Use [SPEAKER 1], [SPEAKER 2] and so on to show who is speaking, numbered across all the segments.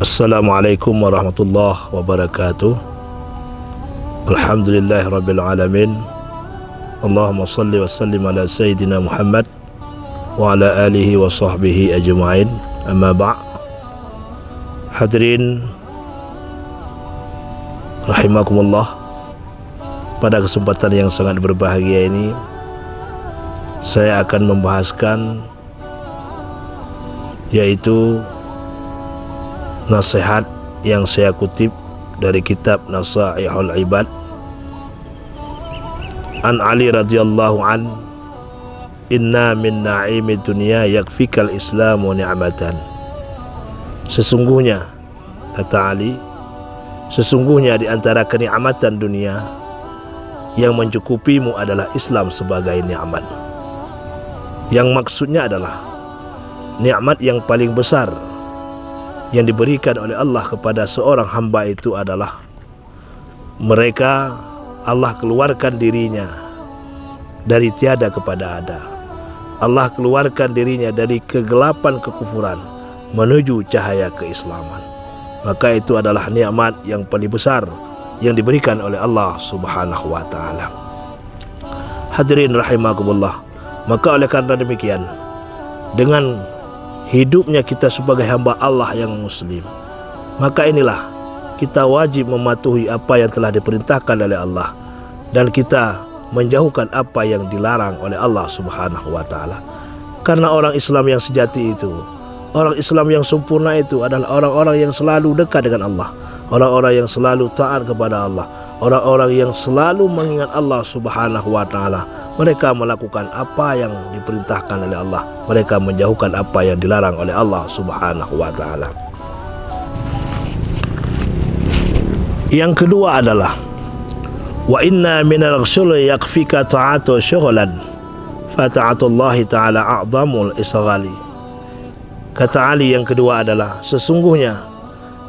[SPEAKER 1] Assalamualaikum warahmatullahi wabarakatuh. Alhamdulillahirabbil alamin. Allahumma salli wa sallim ala sayyidina Muhammad wa ala alihi wa sahbihi ajma'in. Amma ba'. Hadirin rahimakumullah, pada kesempatan yang sangat berbahagia ini saya akan membahaskan yaitu nasihat yang saya kutip dari kitab Nasaihul Ibad. An Ali radhiyallahu an, inna min na'imid dunya yakfikal islamu ni'matan. Sesungguhnya, kata Ali, sesungguhnya di antara kenikmatan dunia yang mencukupimu adalah Islam sebagai nikmat. Yang maksudnya adalah nikmat yang paling besar yang diberikan oleh Allah kepada seorang hamba itu adalah mereka Allah keluarkan dirinya dari tiada kepada ada. Allah keluarkan dirinya dari kegelapan kekufuran menuju cahaya keislaman. Maka itu adalah nikmat yang paling besar yang diberikan oleh Allah Subhanahu wa taala. Hadirin rahimakumullah, maka oleh karena demikian, dengan hidupnya kita sebagai hamba Allah yang muslim, maka inilah kita wajib mematuhi apa yang telah diperintahkan oleh Allah dan kita menjauhkan apa yang dilarang oleh Allah Subhanahu wa taala. Karena orang Islam yang sejati itu, orang Islam yang sempurna itu adalah orang-orang yang selalu dekat dengan Allah, orang-orang yang selalu taat kepada Allah, orang-orang yang selalu mengingat Allah Subhanahu wa taala. Mereka melakukan apa yang diperintahkan oleh Allah, mereka menjauhkan apa yang dilarang oleh Allah Subhanahu wa taala. Yang kedua adalah wa inna minal ghusuli yakfika ta'atu syughlan fa ta'atullahi ta'ala a'dhamul isghali. Kata Ali, yang kedua adalah sesungguhnya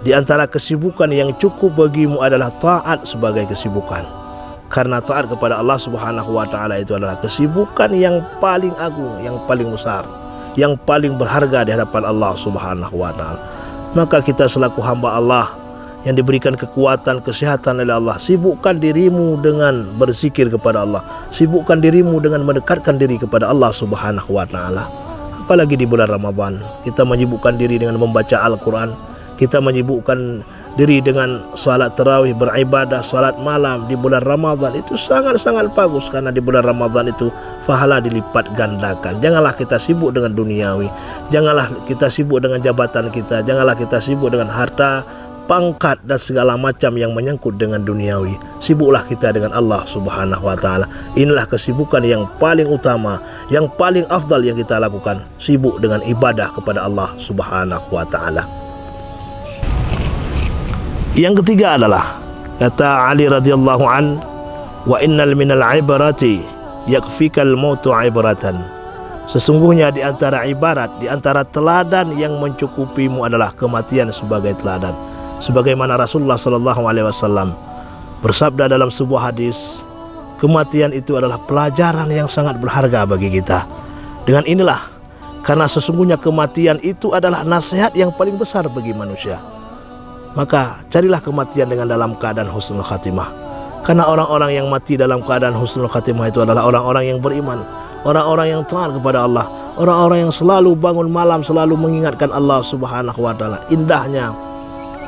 [SPEAKER 1] di antara kesibukan yang cukup bagimu adalah taat sebagai kesibukan. Karena taat kepada Allah Subhanahu wa taala itu adalah kesibukan yang paling agung, yang paling besar, yang paling berharga di hadapan Allah Subhanahu wa taala. Maka kita selaku hamba Allah yang diberikan kekuatan, kesehatan oleh Allah, sibukkan dirimu dengan berzikir kepada Allah, sibukkan dirimu dengan mendekatkan diri kepada Allah Subhanahu wa taala. Apalagi di bulan Ramadan, kita menyibukkan diri dengan membaca Al-Quran, kita menyibukkan diri dengan salat tarawih, beribadah, salat malam di bulan Ramadan. Itu sangat-sangat bagus karena di bulan Ramadan itu pahala dilipat gandakan. Janganlah kita sibuk dengan duniawi, janganlah kita sibuk dengan jabatan kita, janganlah kita sibuk dengan harta, pangkat dan segala macam yang menyangkut dengan duniawi. Sibuklah kita dengan Allah Subhanahu wa taala. Inilah kesibukan yang paling utama, yang paling afdal yang kita lakukan, sibuk dengan ibadah kepada Allah Subhanahu wa taala. Yang ketiga adalah kata Ali radhiyallahu an, wa innal minal ibarati yakfikal mautu ibaratan. Sesungguhnya di antara ibarat, di antara teladan yang mencukupimu adalah kematian sebagai teladan. Sebagaimana Rasulullah sallallahu alaihi wasallam bersabda dalam sebuah hadis, kematian itu adalah pelajaran yang sangat berharga bagi kita. Dengan inilah, karena sesungguhnya kematian itu adalah nasihat yang paling besar bagi manusia, maka carilah kematian dengan dalam keadaan husnul khatimah. Karena orang-orang yang mati dalam keadaan husnul khatimah itu adalah orang-orang yang beriman, orang-orang yang taat kepada Allah, orang-orang yang selalu bangun malam, selalu mengingatkan Allah Subhanahu wa taala. Indahnya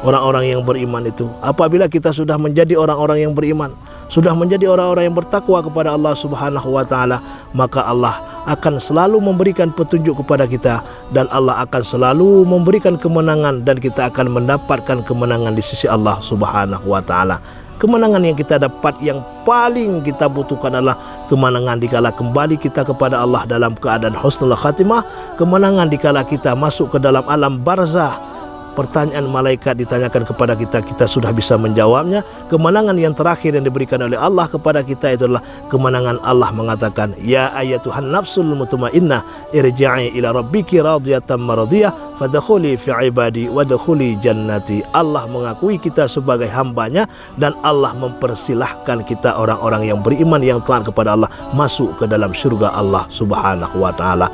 [SPEAKER 1] orang-orang yang beriman itu, apabila kita sudah menjadi orang-orang yang beriman, sudah menjadi orang-orang yang bertakwa kepada Allah Subhanahu wa taala, maka Allah akan selalu memberikan petunjuk kepada kita dan Allah akan selalu memberikan kemenangan dan kita akan mendapatkan kemenangan di sisi Allah Subhanahu wa taala. Kemenangan yang kita dapat yang paling kita butuhkan adalah kemenangan dikala kembali kita kepada Allah dalam keadaan husnul khatimah, kemenangan dikala kita masuk ke dalam alam barzah pertanyaan malaikat ditanyakan kepada kita, kita sudah bisa menjawabnya. Kemenangan yang terakhir yang diberikan oleh Allah kepada kita itu adalah kemenangan Allah mengatakan, ya ayatuhan nafsul mutmainnah irji'i ila rabbiki radiyatan maradiyah fadkhuli fi ibadi wadkhuli jannati. Allah mengakui kita sebagai hambanya dan Allah mempersilahkan kita orang-orang yang beriman yang taat kepada Allah masuk ke dalam syurga Allah Subhanahu wa taala.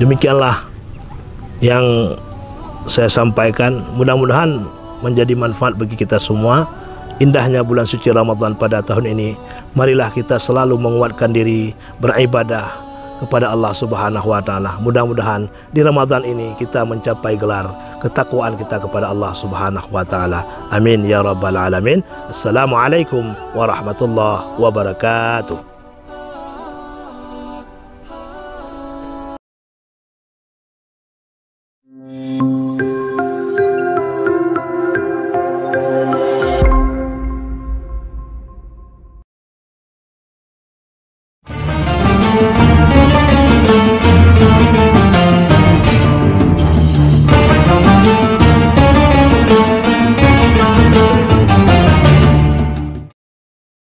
[SPEAKER 1] Demikianlah yang saya sampaikan, mudah-mudahan menjadi manfaat bagi kita semua. Indahnya bulan suci Ramadan pada tahun ini, marilah kita selalu menguatkan diri beribadah kepada Allah Subhanahu wa taala. Mudah-mudahan di Ramadan ini kita mencapai gelar ketakwaan kita kepada Allah Subhanahu wa taala. Amin ya rabbal alamin. Assalamualaikum warahmatullahi wabarakatuh.